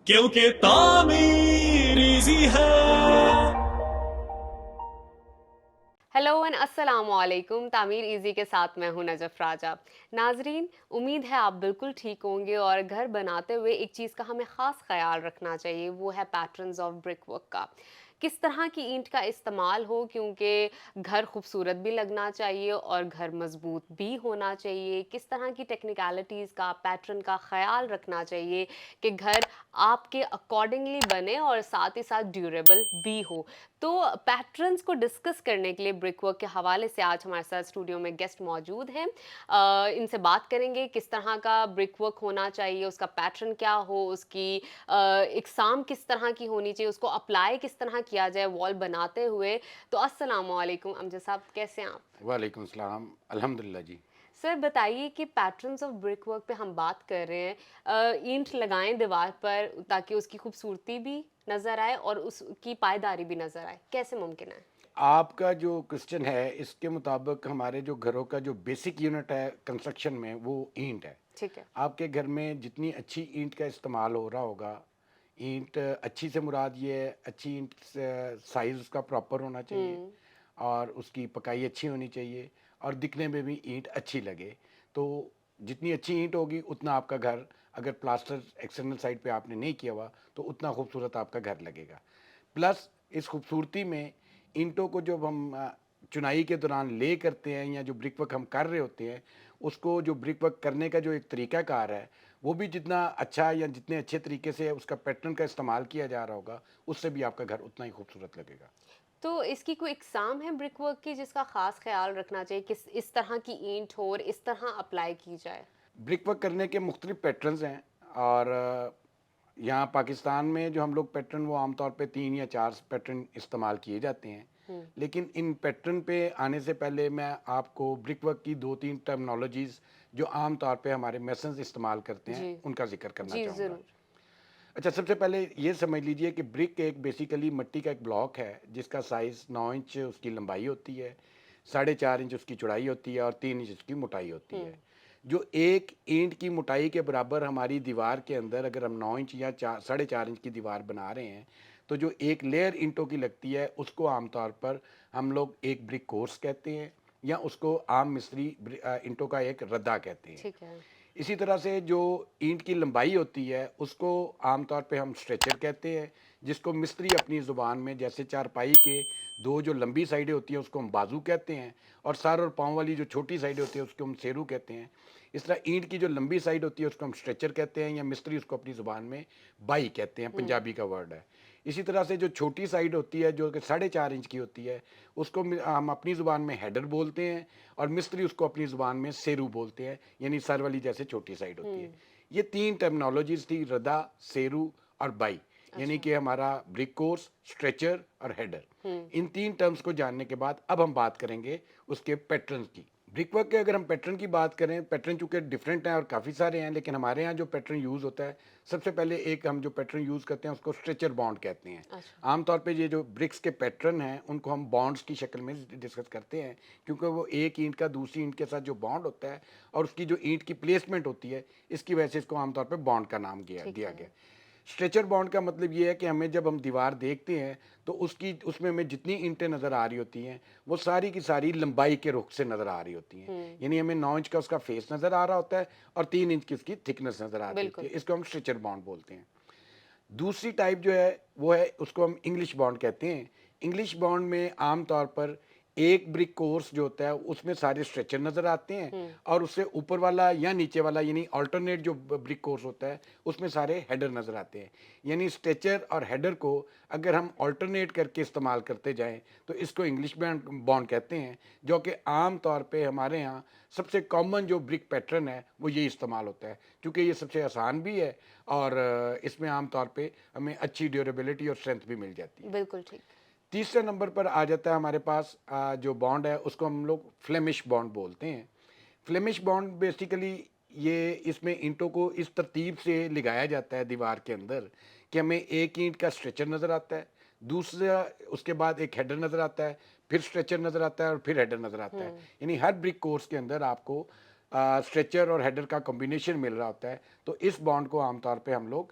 کیونکہ تعمیر ایزی ہے. ہیلو اینڈ السلام علیکم. تعمیر ایزی کے ساتھ میں ہوں نجف راجہ. ناظرین، امید ہے آپ بالکل ٹھیک ہوں گے اور گھر بناتے ہوئے ایک چیز کا ہمیں خاص خیال رکھنا چاہیے، وہ ہے پیٹرنز آف برک ورک کا. کس طرح کی اینٹ کا استعمال ہو، کیونکہ گھر خوبصورت بھی لگنا چاہیے اور گھر مضبوط بھی ہونا چاہیے. کس طرح کی ٹیکنیکلٹیز کا، پیٹرن کا خیال رکھنا چاہیے کہ گھر آپ کے اکارڈنگلی بنے اور ساتھ ہی ساتھ ڈیوریبل بھی ہو. تو پیٹرنز کو ڈسکس کرنے کے لیے برک ورک کے حوالے سے آج ہمارے ساتھ اسٹوڈیو میں گیسٹ موجود ہیں. ان سے بات کریں گے کس طرح کا برک ورک ہونا چاہیے، اس کا پیٹرن کیا ہو، اس کی اقسام کس طرح کی ہونی چاہیے، اس کو اپلائی کس طرح کیا جائے وال بناتے ہوئے. تو السلام علیکم امجد صاحب، کیسے ہیں آپ؟ وعلیکم السلام. الحمدللہ جی. سر بتائیے کہ پیٹرنز آف برک ورک پہ ہم بات کر رہے ہیں. اینٹ لگائیں دیوار پر تاکہ اس کی خوبصورتی بھی نظر آئے اور اس کی پائیداری بھی نظر آئے، کیسے ممکن ہے؟ آپ کا جو کوشچن ہے اس کے مطابق ہمارے جو گھروں کا جو بیسک یونٹ ہے کنسٹرکشن میں وہ اینٹ ہے. ٹھیک ہے. آپ کے گھر میں جتنی اچھی اینٹ کا استعمال ہو رہا ہوگا، اینٹ اچھی سے مراد یہ ہے اچھی اینٹ سائز اس کا پراپر ہونا چاہیے اور اس کی پکائی اچھی ہونی چاہیے اور دکھنے میں بھی اینٹ اچھی لگے. تو جتنی اچھی اینٹ ہوگی اتنا آپ کا گھر، اگر پلاسٹر ایکسٹرنل سائڈ پہ آپ نے نہیں کیا ہوا تو اتنا خوبصورت آپ کا گھر لگے گا. پلس اس خوبصورتی میں اینٹوں کو جب ہم چنائی کے دوران لے کرتے ہیں یا جو برک ورک ہم کر رہے ہوتے ہیں، اس کو جو برک ورک کرنے کا جو ایک طریقہ کار ہے وہ بھی جتنا اچھا یا جتنے اچھے طریقے سے اس کا پیٹرن کا استعمال کیا جا رہا ہوگا، اس سے بھی آپ کا گھر اتنا ہی خوبصورت لگے گا. تو اس کی کوئی اقسام ہے برک ورک کی جس کا خاص خیال رکھنا چاہیے، کس اس طرح کی اینٹ ہو اور اس طرح اپلائی کی جائے؟ برک ورک کرنے کے مختلف پیٹرنز ہیں اور یہاں پاکستان میں جو ہم لوگ پیٹرن وہ عام طور پہ 3 یا 4 پیٹرن استعمال کیے جاتے ہیں. لیکن ان پیٹرن پہ آنے سے پہلے میں آپ کو برک ورک کی 2-3 ٹرمنالوجیز جو عام طور پہ ہمارے میسنز استعمال کرتے ہیں جی ان کا ذکر کرنا جی چاہوں گا. ضرور. اچھا، سب سے پہلے یہ سمجھ لیجئے کہ برک ایک بیسیکلی مٹی کا ایک بلاک ہے جس کا سائز 9 انچ اس کی لمبائی ہوتی ہے، 4.5 انچ اس کی چوڑائی ہوتی ہے اور 3 انچ اس کی موٹائی ہوتی ہے. جو ایک اینٹ کی موٹائی کے برابر ہماری دیوار کے اندر اگر ہم 9 انچ یا 4.5 انچ کی دیوار بنا رہے ہیں تو جو ایک لیئر اینٹوں کی لگتی ہے اس کو عام طور پر ہم لوگ ایک برک کورس کہتے ہیں یا اس کو عام مصری اینٹوں کا ایک ردہ کہتے ہیں. ٹھیک ہے. اسی طرح سے جو اینٹ کی لمبائی ہوتی ہے اس کو عام طور پہ ہم اسٹریچر کہتے ہیں، جس کو مستری اپنی زبان میں جیسے چارپائی کے 2 جو لمبی سائڈیں ہوتی ہیں اس کو ہم بازو کہتے ہیں اور سر اور پاؤں والی جو چھوٹی سائڈیں ہوتی ہیں اس کو ہم سیرو کہتے ہیں. اس طرح اینٹ کی جو لمبی سائڈ ہوتی ہے اس کو ہم اسٹریچر کہتے ہیں یا مستری اس کو اپنی زبان میں بائی کہتے ہیں، پنجابی کا ورڈ ہے. اسی طرح سے جو چھوٹی سائڈ ہوتی ہے جو کہ 4.5 انچ کی ہوتی ہے اس کو ہم اپنی زبان میں ہیڈر بولتے ہیں اور مستری اس کو اپنی زبان میں سیرو بولتے ہیں، یعنی سر والی جیسے چھوٹی سائڈ ہوتی ہے. یہ 3 ٹرمنالوجیز تھی، ردا، سیرو اور بائی، یعنی کہ ہمارا برک کورس، اسٹریچر اور ہیڈر. ان 3 ٹرمز کو جاننے کے بعد اب ہم بات کریں گے اس کے پیٹرن کی. برک ورک کے اگر ہم پیٹرن کی بات کریں، پیٹرن چونکہ ڈفرینٹ ہیں اور کافی سارے ہیں، لیکن ہمارے ہاں جو پیٹرن یوز ہوتا ہے سب سے پہلے ایک ہم جو پیٹرن یوز کرتے ہیں اس کو اسٹریچر بانڈ کہتے ہیں. عام طور پہ یہ جو برکس کے پیٹرن ہیں ان کو ہم بانڈز کی شکل میں ڈسکس کرتے ہیں کیونکہ وہ ایک اینٹ کا دوسری اینٹ کے ساتھ جو بانڈ ہوتا ہے اور اس کی جو اینٹ کی پلیسمنٹ ہوتی ہے اس کی وجہ سے اس کو عام طور پہ بانڈ کا نام دیا گیا. اسٹریچر بانڈ کا مطلب یہ ہے کہ ہمیں جب ہم دیوار دیکھتے ہیں تو اس میں ہمیں جتنی اینٹیں نظر آ رہی ہوتی ہیں وہ ساری کی ساری لمبائی کے رخ سے نظر آ رہی ہوتی ہیں، یعنی ہمیں 9 انچ کا اس کا فیس نظر آ رہا ہوتا ہے اور 3 انچ کی اس کی تھکنس نظر آتی ہوتی ہے. اس کو ہم اسٹریچر بانڈ بولتے ہیں. دوسری ٹائپ جو ہے وہ ہے اس کو ہم انگلش بانڈ کہتے ہیں. انگلش بانڈ میں عام طور پر ایک برک کورس جو ہوتا ہے اس میں سارے اسٹریچر نظر آتے ہیں اور اس سے اوپر والا یا نیچے والا یعنی آلٹرنیٹ جو برک کورس ہوتا ہے اس میں سارے ہیڈر نظر آتے ہیں. یعنی اسٹریچر اور ہیڈر کو اگر ہم آلٹرنیٹ کر کے استعمال کرتے جائیں تو اس کو انگلش بانڈ کہتے ہیں، جو کہ عام طور پہ ہمارے ہاں سب سے کامن جو برک پیٹرن ہے وہ یہی استعمال ہوتا ہے کیونکہ یہ سب سے آسان بھی ہے اور اس میں عام طور پہ ہمیں اچھی ڈیوریبلٹی اور اسٹرینتھ بھی مل جاتی ہے. بالکل ٹھیک. تیسرے نمبر پر آ جاتا ہے ہمارے پاس جو بانڈ ہے اس کو ہم لوگ فلیمش بانڈ بولتے ہیں. فلیمش بانڈ بیسیکلی یہ اس میں اینٹوں کو اس ترتیب سے لگایا جاتا ہے دیوار کے اندر کہ ہمیں ایک اینٹ کا اسٹریچر نظر آتا ہے، دوسرا اس کے بعد ایک ہیڈر نظر آتا ہے، پھر اسٹریچر نظر آتا ہے اور پھر ہیڈر نظر آتا ہے. یعنی ہر برک کورس کے اندر آپ کو اسٹریچر اور ہیڈر کا کمبینیشن مل رہا ہوتا ہے. تو اس بانڈ کو عام طور پہ ہم لوگ